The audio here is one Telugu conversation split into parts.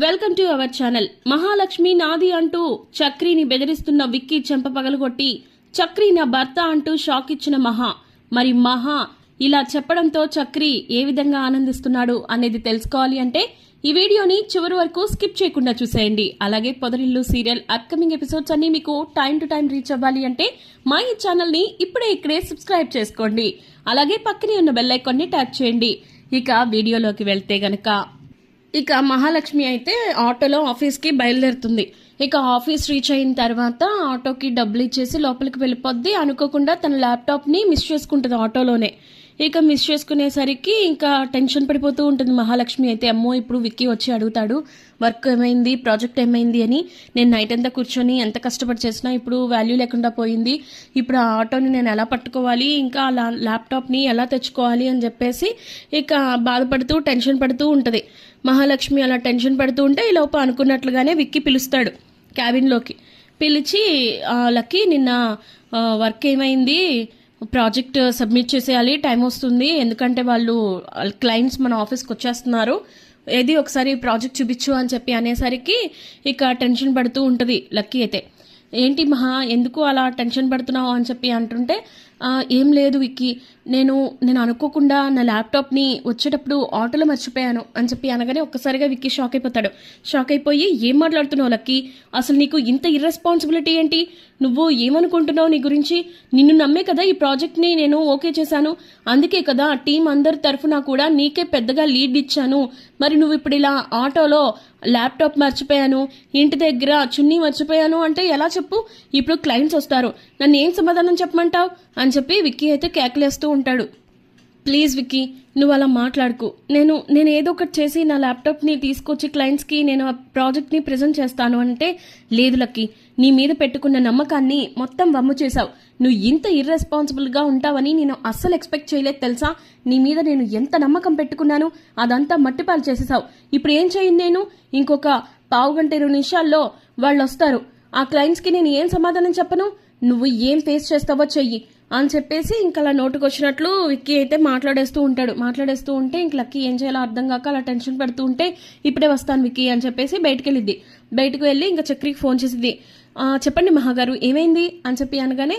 Welcome to our channel. Mahalakshmi నాది అంటూ చక్రిని బెదిరిస్తున్న విక్కీ చెంప పగలగొట్టి చక్రి నా భర్త అంటూ షాక్ ఇచ్చిన మహా ఇలా చెప్పడంతో చక్రి ఏ విధంగా ఆనందిస్తున్నాడు అనేది తెలుసుకోవాలి అంటే ఈ వీడియోని చివరి వరకు స్కిప్ చేయకుండా చూసేయండి. అలాగే పొదరిల్లు సీరియల్ అప్కమింగ్ ఎపిసోడ్స్ అన్ని మీకు టైం టు టైం రీచ్ అవ్వాలి అంటే మా ఈ ఛానల్ ని ఇక్కడే సబ్స్క్రైబ్ చేసుకోండి. అలాగే పక్కనే ఉన్న బెల్ ఐకాన్ ని ట్యాప్ చేయండి. ఇక వీడియోలోకి వెళ్తే గనక మహాలక్ష్మి అయితే ఆటోలో ఆఫీస్కి బయలుదేరుతుంది. ఇక ఆఫీస్ రీచ్ అయిన తర్వాత ఆటోకి డబ్బులు ఇచ్చేసి లోపలికి వెళ్ళిపోద్ది. అనుకోకుండా తన ల్యాప్టాప్ని మిస్ చేసుకుంటుంది ఆటోలోనే. ఇక మిస్ చేసుకునేసరికి ఇంకా టెన్షన్ పడిపోతూ ఉంటుంది మహాలక్ష్మి అయితే. అమ్మో, ఇప్పుడు విక్కీ వచ్చి అడుగుతాడు వర్క్ ఏమైంది, ప్రాజెక్ట్ ఏమైంది అని. నేను నైట్ అంతా కూర్చొని ఎంత కష్టపడి చేసినా ఇప్పుడు వాల్యూ లేకుండా పోయింది. ఇప్పుడు ఆ ఆటోని నేను ఎలా పట్టుకోవాలి, ఇంకా ల్యాప్టాప్ని ఎలా తెచ్చుకోవాలి అని చెప్పేసి ఇక బాధపడుతూ టెన్షన్ పడుతూ ఉంటుంది మహాలక్ష్మి. అలా టెన్షన్ పడుతూ ఉంటే ఈ లోపు అనుకున్నట్లుగానే విక్కీ పిలుస్తాడు క్యాబిన్లోకి. పిలిచి లక్కీ నిన్న వర్క్ ఏమైంది, ప్రాజెక్ట్ సబ్మిట్ చేసేయాలి, టైం వస్తుంది, ఎందుకంటే వాళ్ళు క్లయింట్స్ మన ఆఫీస్కి వచ్చేస్తున్నారు, ఏది ఒకసారి ప్రాజెక్ట్ చూపించు అని చెప్పి అనేసరికి ఇక టెన్షన్ పడుతూ ఉంటుంది లక్కీ అయితే. ఏంటి మహా, ఎందుకు అలా టెన్షన్ పడుతున్నావు అని చెప్పి అంటుంటే ఏం లేదు విక్కీ, నేను అనుకోకుండా నా ల్యాప్టాప్ని వచ్చేటప్పుడు ఆటోలో మర్చిపోయాను అని చెప్పి అనగానే ఒక్కసారిగా విక్కీ షాక్ అయిపోతాడు. షాక్ అయిపోయి ఏం మాట్లాడుతున్నావు లక్కీ, అసలు నీకు ఇంత ఇర్రెస్పాన్సిబిలిటీ ఏంటి, నువ్వు ఏమనుకుంటున్నావు నీ గురించి, నిన్ను నమ్మే కదా ఈ ప్రాజెక్ట్ని నేను ఓకే చేశాను, అందుకే కదా టీం అందరి తరఫున కూడా నీకే పెద్దగా లీడ్ ఇచ్చాను, మరి నువ్వు ఇప్పుడు ఇలా ఆటోలో ల్యాప్టాప్ మర్చిపోయాను, ఇంటి దగ్గర చున్నీ మర్చిపోయాను అంటే ఎలా చెప్పు, ఇప్పుడు క్లయింట్స్ వస్తారు, నన్ను ఏం సమాధానం చెప్పమంటావు అని చెప్పి విక్కీ అయితే కేకలేస్తూ ఉంటాడు. ప్లీజ్ విక్కీ, నువ్వు అలా మాట్లాడుకు, నేను ఏదో ఒకటి చేసి నా ల్యాప్టాప్ని తీసుకొచ్చి క్లయింట్స్కి నేను ఆ ప్రాజెక్ట్ని ప్రజెంట్ చేస్తాను అంటే, లేదు లక్కీ, నీ మీద పెట్టుకున్న నమ్మకాన్ని మొత్తం వమ్ము చేశావు, నువ్వు ఇంత ఇర్రెస్పాన్సిబుల్గా ఉంటావని నేను అస్సలు ఎక్స్పెక్ట్ చేయలేదు తెలుసా, నీ మీద నేను ఎంత నమ్మకం పెట్టుకున్నాను అదంతా మట్టిపాలు చేసేసావు. ఇప్పుడు ఏం చేయను నేను, ఇంకొక 15-20 నిమిషాల్లో వాళ్ళు వస్తారు, ఆ క్లయింట్స్కి నేను ఏం సమాధానం చెప్పను, నువ్వు ఏం ఫేస్ చేస్తావో చెయ్యి అని చెప్పేసి ఇంకా అలా నోటుకొచ్చినట్లు విక్కీ అయితే మాట్లాడేస్తూ ఉంటే ఇంక లక్కీ ఏం చేయాలో అర్థం కాక అలా టెన్షన్ పడుతూ ఉంటే ఇప్పుడే వస్తాను విక్కీ అని చెప్పేసి బయటకు వెళ్ళి ఇంకా చక్రికి ఫోన్ చేసింది. చెప్పండి మహాగారు ఏమైంది అని చెప్పి అనగానే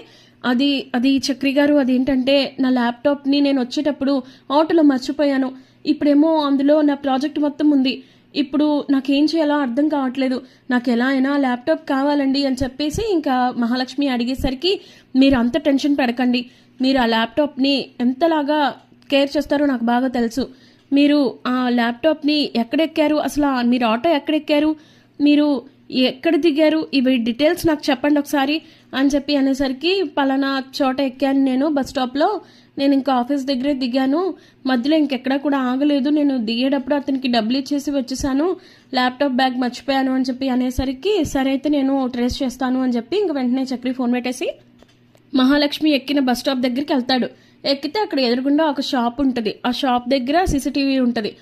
అది చక్రి గారు, అదేంటంటే నా ల్యాప్టాప్ని నేను వచ్చేటప్పుడు ఆటోలో మర్చిపోయాను, ఇప్పుడేమో అందులో నా ప్రాజెక్ట్ మొత్తం ఉంది, ఇప్పుడు నాకేం చేయాలో అర్థం కావట్లేదు, నాకు ఎలా అయినా ల్యాప్టాప్ కావాలండి అని చెప్పేసి ఇంకా మహాలక్ష్మి అడిగేసరికి, మీరు అంత టెన్షన్ పడకండి, మీరు ఆ ల్యాప్టాప్ని ఎంతలాగా కేర్ చేస్తారో నాకు బాగా తెలుసు, మీరు ఆ ల్యాప్టాప్ని ఎక్కడెక్కారు, అసలు మీరు ఆటో ఎక్కడెక్కారు, మీరు ఎక్కడ దిగారు, ఇవి డీటెయిల్స్ నాకు చెప్పండి ఒకసారి అని చెప్పి అనేసరికి, పలానా చోట ఎక్కాను నేను బస్ స్టాప్లో, నేను ఇంకా ఆఫీస్ దగ్గరే దిగాను, మధ్యలో ఇంకెక్కడా కూడా ఆగలేదు, నేను దిగేటప్పుడు అతనికి డబ్బులు ఇచ్చేసి వచ్చేసాను, ల్యాప్టాప్ బ్యాగ్ మర్చిపోయాను అని చెప్పి అనేసరికి, సరే అయితే నేను ట్రేస్ చేస్తాను అని చెప్పి ఇంక వెంటనే చక్రి ఫోన్ పెట్టేసి మహాలక్ష్మి ఎక్కిన బస్ స్టాప్ దగ్గరికి వెళ్తాడు. ఎక్కితే అక్కడ ఎదురుగుండా ఒక షాప్ ఉంటుంది, ఆ షాప్ దగ్గర సీసీటీవీ ఉంటుంది.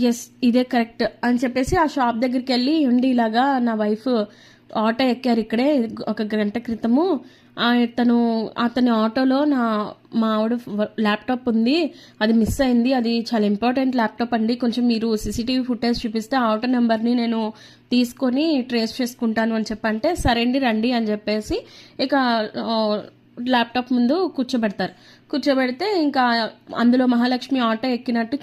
ఎస్ ఇదే కరెక్ట్ అని చెప్పేసి ఆ షాప్ దగ్గరికి వెళ్ళి, ఉండి ఇలాగా నా వైఫ్ ఆటో ఎక్కారు ఇక్కడే 1 గంట క్రితము, అతని ఆటోలో మా ఆవిడ ల్యాప్టాప్ ఉంది, అది మిస్ అయింది, అది చాలా ఇంపార్టెంట్ ల్యాప్టాప్ అండి, కొంచెం మీరు సీసీటీవీ ఫుటేజ్ చూపిస్తే ఆటో నెంబర్ని నేను తీసుకొని ట్రేస్ చేసుకుంటాను అని చెప్పంటే, సరే అండి రండి అని చెప్పేసి ఇక ల్యాప్టాప్ ముందు కూర్చోబెడితే ఇంకా అందులో మహాలక్ష్మి ఆటో ఎక్కినట్టు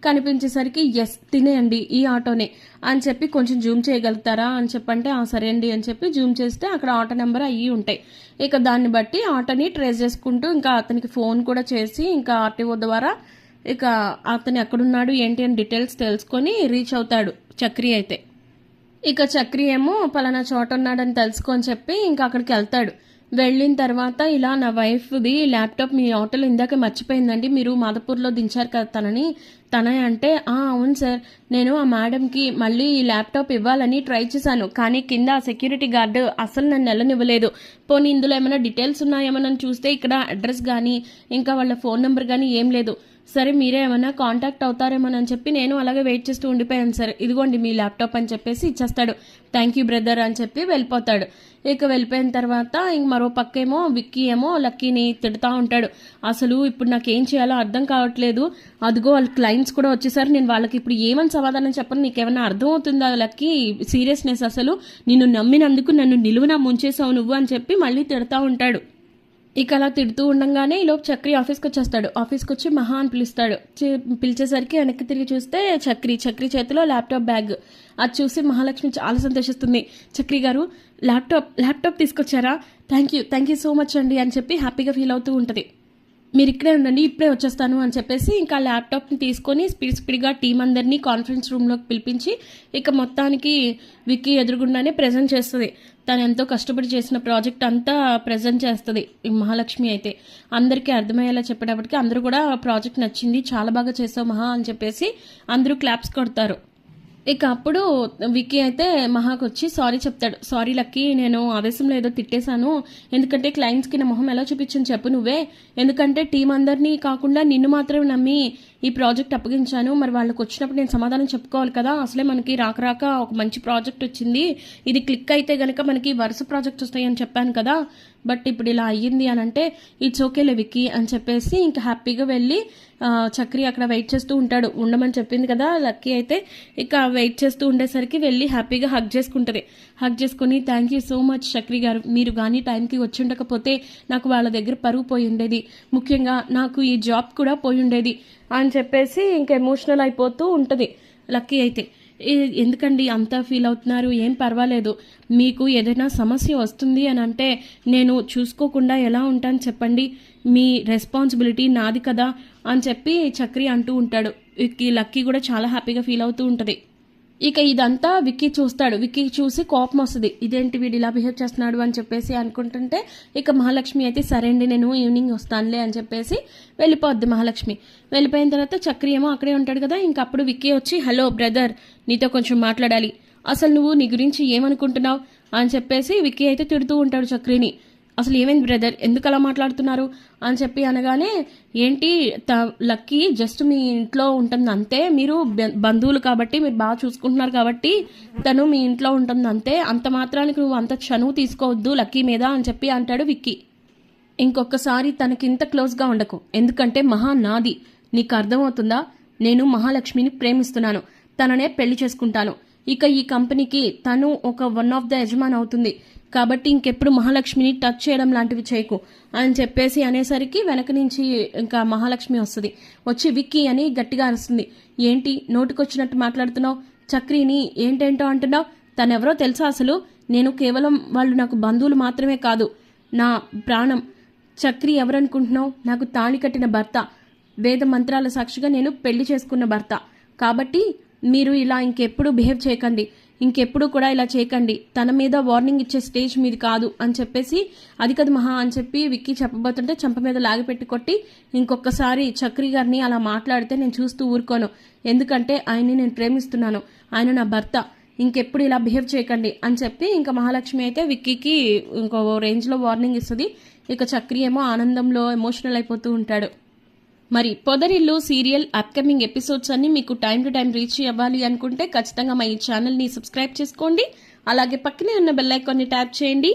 కనిపించేసరికి, ఎస్ తినేయండి ఈ ఆటోనే అని చెప్పి కొంచెం జూమ్ చేయగలుగుతారా అని చెప్పంటే, సరే అండి అని చెప్పి జూమ్ చేస్తే అక్కడ ఆటో నెంబర్ అయ్యి ఉంటాయి. ఇక దాన్ని బట్టి ఆటోని ట్రేస్ చేసుకుంటూ ఇంకా అతనికి ఫోన్ కూడా చేసి ఇంకా ఆర్టీఓ ద్వారా ఇక అతను ఎక్కడున్నాడు ఏంటి అని డీటెయిల్స్ తెలుసుకొని రీచ్ అవుతాడు చక్రి అయితే. ఇక చక్రి ఏమో పలానా చోట ఉన్నాడని తెలుసుకొని చెప్పి ఇంకా అక్కడికి వెళ్తాడు. వెళ్ళిన తర్వాత, ఇలా నా వైఫ్ది ల్యాప్టాప్ మీ ఆటోలో ఇందాక మర్చిపోయిందండి, మీరు మాధపూర్లో దించారు కదా తనే అంటే, అవును సార్, నేను ఆ మేడంకి మళ్ళీ ఈ ల్యాప్టాప్ ఇవ్వాలని ట్రై చేశాను, కానీ కింద సెక్యూరిటీ గార్డు అసలు నన్ను వెళ్ళనివ్వలేదు, పోనీ ఇందులో ఏమైనా డీటెయిల్స్ ఉన్నాయేమోనని చూస్తే ఇక్కడ అడ్రస్ కానీ ఇంకా వాళ్ళ ఫోన్ నెంబర్ కానీ ఏం లేదు, సరే మీరే ఏమన్నా కాంటాక్ట్ అవుతారేమోనని చెప్పి నేను అలాగే వెయిట్ చేస్తూ ఉండిపోయాను సార్, ఇదిగోండి మీ ల్యాప్టాప్ అని చెప్పేసి ఇచ్చేస్తాడు. థ్యాంక్ యూ బ్రదర్ అని చెప్పి వెళ్ళిపోతాడు. ఇక వెళ్ళిపోయిన తర్వాత ఇంక మరో పక్కేమో విక్కీ ఏమో లక్కీని తిడుతూ ఉంటాడు. అసలు ఇప్పుడు నాకేం చేయాలో అర్థం కావట్లేదు, అదిగో వాళ్ళ క్లయింట్స్ కూడా వచ్చేసారు, నేను వాళ్ళకి ఇప్పుడు ఏమని సమాధానం చెప్పను, నీకేమన్నా అర్థం అవుతుందా లక్కీ సీరియస్నెస్, అసలు నిన్ను నమ్మినందుకు నన్ను నిలువున ముంచేసావు నువ్వు అని చెప్పి మళ్ళీ తిడుతూ ఉంటాడు. ఇక అలా తిడుతూ ఉండగానే ఈలోపు చక్రి ఆఫీస్కి వచ్చేస్తాడు. ఆఫీస్కి వచ్చి మహా అని పిలుస్తాడు. పిలిచేసరికి వెనక్కి తిరిగి చూస్తే చక్రి చేతిలో ల్యాప్టాప్ బ్యాగ్. అది చూసి మహాలక్ష్మి చాలా సంతోషిస్తుంది. చక్రి గారు ల్యాప్టాప్ తీసుకొచ్చారా, థ్యాంక్ యూ సో మచ్ అండి అని చెప్పి హ్యాపీగా ఫీల్ అవుతూ ఉంటుంది. మీరు ఇక్కడే ఉండండి, ఇప్పుడే వచ్చేస్తాను అని చెప్పేసి ఇంకా ల్యాప్టాప్ని తీసుకొని స్పీడ్గా టీం అందరినీ కాన్ఫరెన్స్ రూమ్లోకి పిలిపించి ఇక మొత్తానికి విక్కీ ఎదురుగుండానే ప్రజెంట్ చేస్తుంది. తను ఎంతో కష్టపడి చేసిన ప్రాజెక్ట్ అంతా ప్రజెంట్ చేస్తుంది మహాలక్ష్మి. అయితే అందరికీ అర్థమయ్యేలా చెప్పేటప్పటికి అందరూ కూడా ప్రాజెక్ట్ నచ్చింది, చాలా బాగా చేసావు మహా అని చెప్పేసి అందరూ క్లాప్స్ కొడతారు. ఇక అప్పుడు విక్కీ అయితే మహాకు వచ్చి సారీ చెప్తాడు. సారీ లక్కీ, నేను ఆవేశంలో ఏదో తిట్టేశాను, ఎందుకంటే క్లయింట్స్కి నా మొహం ఎలా చూపించని చెప్పు నువ్వే, ఎందుకంటే టీం అందరినీ కాకుండా నిన్ను మాత్రమే నమ్మి ఈ ప్రాజెక్ట్ అప్పగించాను, మరి వాళ్ళకి వచ్చినప్పుడు నేను సమాధానం చెప్పుకోవాలి కదా, అసలే మనకి రాక ఒక మంచి ప్రాజెక్ట్ వచ్చింది, ఇది క్లిక్ అయితే కనుక మనకి వరుస ప్రాజెక్ట్ వస్తాయని చెప్పాను కదా, బట్ ఇప్పుడు ఇలా అయ్యింది అని అంటే ఇట్స్ ఓకేలే విక్కీ అని చెప్పేసి ఇంకా హ్యాపీగా వెళ్ళి చక్రి అక్కడ వెయిట్ చేస్తూ ఉంటాడు. ఉండమని చెప్పింది కదా లక్కీ, అయితే ఇక వెయిట్ చేస్తూ ఉండేసరికి వెళ్ళి హ్యాపీగా హగ్ చేసుకుంటుంది. హగ్ చేసుకుని thank you so much Chakri గారు, మీరు కానీ టైంకి వచ్చి ఉండకపోతే నాకు వాళ్ళ దగ్గర పరువు పోయి ఉండేది, ముఖ్యంగా నాకు ఈ జాబ్ కూడా పోయి ఉండేది అని చెప్పేసి ఇంకా ఎమోషనల్ అయిపోతూ ఉంటుంది లక్కీ. అయితే ఎందుకండి అంతా ఫీల్ అవుతున్నారు, ఏం పర్వాలేదు, మీకు ఏదైనా సమస్య వస్తుంది అని అంటే నేను చూసుకోకుండా ఎలా ఉంటాను చెప్పండి, మీ రెస్పాన్సిబిలిటీ నాది కదా అని చెప్పి చక్రి అంటూ ఉంటాడు. లక్కీ కూడా చాలా హ్యాపీగా ఫీల్ అవుతూ ఉంటుంది. ఇక ఇదంతా విక్కీ చూస్తాడు. విక్కీ చూసి కోపం వస్తుంది, ఇదేంటి వీడు ఇలా బిహేవ్ చేస్తున్నాడు అని చెప్పేసి అనుకుంటుంటే ఇక మహాలక్ష్మి అయితే సరే అండి నేను ఈవినింగ్ వస్తానులే అని చెప్పేసి వెళ్ళిపోద్ది మహాలక్ష్మి. వెళ్ళిపోయిన తర్వాత చక్రి ఏమో అక్కడే ఉంటాడు కదా, ఇంకప్పుడు విక్కీ వచ్చి హలో బ్రదర్ నీతో కొంచెం మాట్లాడాలి, అసలు నువ్వు నీ గురించి ఏమనుకుంటున్నావు అని చెప్పేసి విక్కీ అయితే తిడుతూ ఉంటాడు చక్రిని. అసలు ఏమైంది బ్రదర్, ఎందుకు అలా మాట్లాడుతున్నారు అని చెప్పి అనగానే ఏంటి లక్కీ జస్ట్ మీ ఇంట్లో ఉంటుంది అంతే, మీరు బంధువులు కాబట్టి మీరు బాగా చూసుకుంటున్నారు కాబట్టి తను మీ ఇంట్లో ఉంటుంది అంతే, అంత మాత్రానికి నువ్వు అంత చనువు తీసుకోవద్దు లక్కీ మీద అని చెప్పి అంటాడు విక్కీ. ఇంకొకసారి తనకింత క్లోజ్గా ఉండకు, ఎందుకంటే మహా నాది, నీకు అర్థమవుతుందా, నేను మహాలక్ష్మిని ప్రేమిస్తున్నాను, తననే పెళ్లి చేసుకుంటాను, ఇక ఈ కంపెనీకి తను ఒక వన్ ఆఫ్ ద యజమాని అవుతుంది, కాబట్టి ఇంకెప్పుడు మహాలక్ష్మిని టచ్ చేయడం లాంటివి చేయకు అని చెప్పేసి అనేసరికి వెనక నుంచి ఇంకా మహాలక్ష్మి వస్తుంది. వచ్చి విక్కీ అని గట్టిగా అరుస్తుంది. ఏంటి నోటికొచ్చినట్టు మాట్లాడుతున్నావు, చక్రిని ఏంటేంటో అంటున్నావు, తనెవరో తెలుసా అసలు, నేను కేవలం వాళ్ళు నాకు బంధువులు మాత్రమే కాదు, నా ప్రాణం. చక్రి ఎవరనుకుంటున్నావు, నాకు తాళి కట్టిన భర్త, వేద మంత్రాల సాక్షిగా నేను పెళ్లి చేసుకున్న భర్త, కాబట్టి మీరు ఇలా ఇంకెప్పుడు బిహేవ్ చేయకండి, ఇంకెప్పుడు కూడా ఇలా చేయకండి, తన మీద వార్నింగ్ ఇచ్చే స్టేజ్ మీది కాదు అని చెప్పేసి అది కదా మహా అని చెప్పి విక్కీ చెప్పబోతుంటే చెంప మీద లాగిపెట్టి కొట్టి ఇంకొకసారి చక్రి గారిని అలా మాట్లాడితే నేను చూస్తూ ఊరుకోను, ఎందుకంటే ఆయన్ని నేను ప్రేమిస్తున్నాను, ఆయన నా భర్త, ఇంకెప్పుడు ఇలా బిహేవ్ చేయకండి అని చెప్పి ఇంకా మహాలక్ష్మి అయితే విక్కీకి ఇంకో రేంజ్లో వార్నింగ్ ఇస్తుంది. ఇక చక్రి ఏమో ఆనందంలో ఎమోషనల్ అయిపోతూ ఉంటాడు. మరి పొదరిల్లు సీరియల్ అప్కమింగ్ ఎపిసోడ్స్ అన్ని మీకు టైం టు టైం రీచ్ అవ్వాలి అనుకుంటే ఖచ్చితంగా మా ఈ ఛానల్ని సబ్స్క్రైబ్ చేసుకోండి, అలాగే పక్కనే ఉన్న బెల్ ఐకాన్ని ట్యాప్ చేయండి.